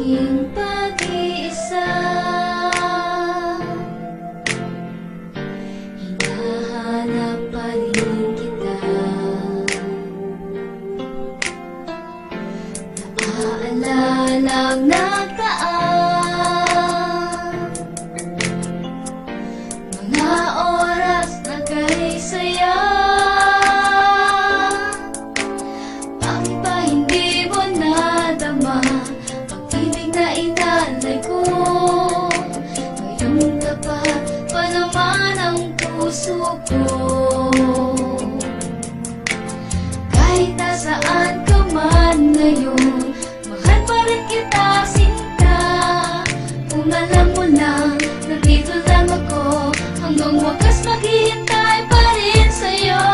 aking pag-iisa. Hinahanap pa rin kita. Naaalala ang nagdaan, mga oras na kay saya. Bakit ba hindi mo nadama pag-ibig na inalay ko? Ngayong tapat pa naman ang puso ko. Kahit nasaan ka man ngayon, mahal pa rin kita, sinta. Kung alam mo lang, nandito lang ako, hanggang wakas maghihintay pa rin sa'yo.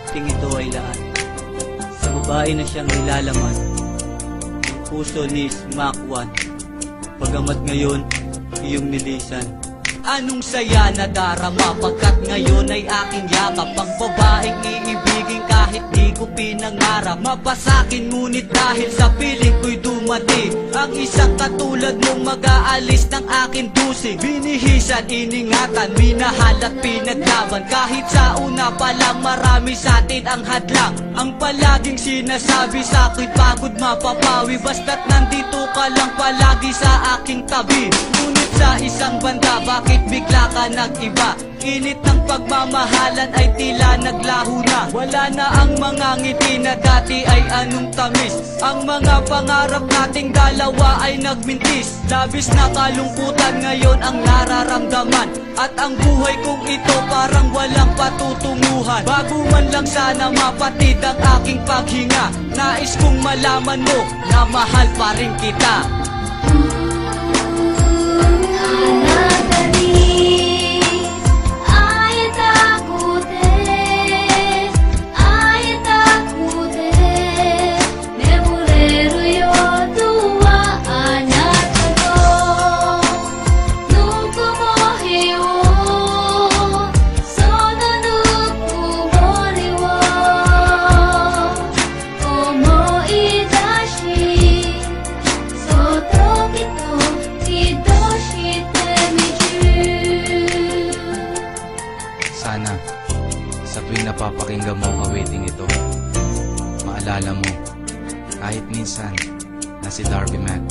Ting ito ay lahat sa babae na siyang nilalaman. Ang puso ni Smack 1, pagamat ngayon iyong nilisan. Anong saya na darama pagkat ngayon ay aking yakap. Ang babaeng iibigin kahit di ko pinangarap. Mapasakin ngunit dahil sa piling ko'y dumating ang isang katulad mong mag-aalis ng aking dusig. Binihisan, iningatan, minahal at pinaglaban. Kahit sa una pa lang marami sa atin ang hadlang. Ang palaging sinasabi sa akin pagod mapapawi, basta't nandito ka lang palagi sa aking tabi. Ngunit sa isang banda, bakit bigla ka nag-iba? Init ng pagmamahalan ay tila naglaho na. Wala na ang mga ngiti na dati ay anong tamis. Ang mga pangarap nating dalawa ay nagmintis. Labis na kalungkutan ngayon ang nararamdaman. At ang buhay kong ito parang walang patutunguhan. Bago man lang sana mapatid ang aking paghinga, nais kong malaman mo na mahal pa rin kita. Sana, sa tuwing napapakinggan mo ang awiting ito, maalala mo, kahit minsan na si Darby Mac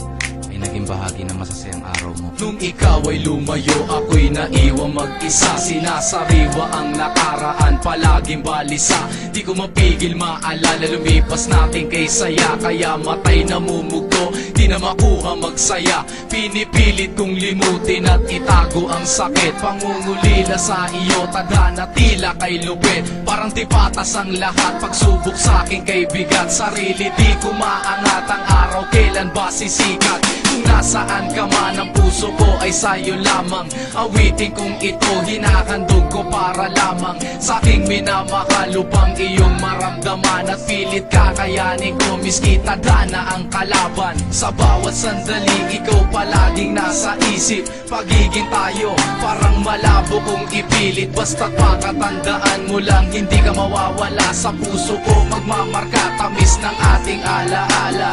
ay naging bahagi ng masasayang araw mo. Nung ikaw ay lumayo, ako'y naiwang mag-isa. Sinasariwa ang nakaraan, palaging balisa. Di ko mapigil maalala, lumipas natin kay saya. Kaya matay namumugto, di na makuha magsaya. Pinipilit kong limutin at itago ang sakit. Pangungulila sa iyo, tadhana tila kay lupit. Parang di patas ang lahat, pagsubok sa akin kay bigat. Sarili di ko maangat, ang araw kailan ba sisikat? Kung nasaan ka man, ang puso ko ay sa'yo lamang. Awitin kong ito, hinakandog ko para lamang sa aking minamahal, upang iyong maramdaman at pilit kakayanin ko, miski tadhana ang kalaban. Sa bawat sandali, ikaw palaging nasa isip. Pagiging tayo, parang malabo kong ipilit. Basta't pakatandaan mo lang, hindi ka mawawala sa puso ko. Magmamarka, tamis ng ating alaala.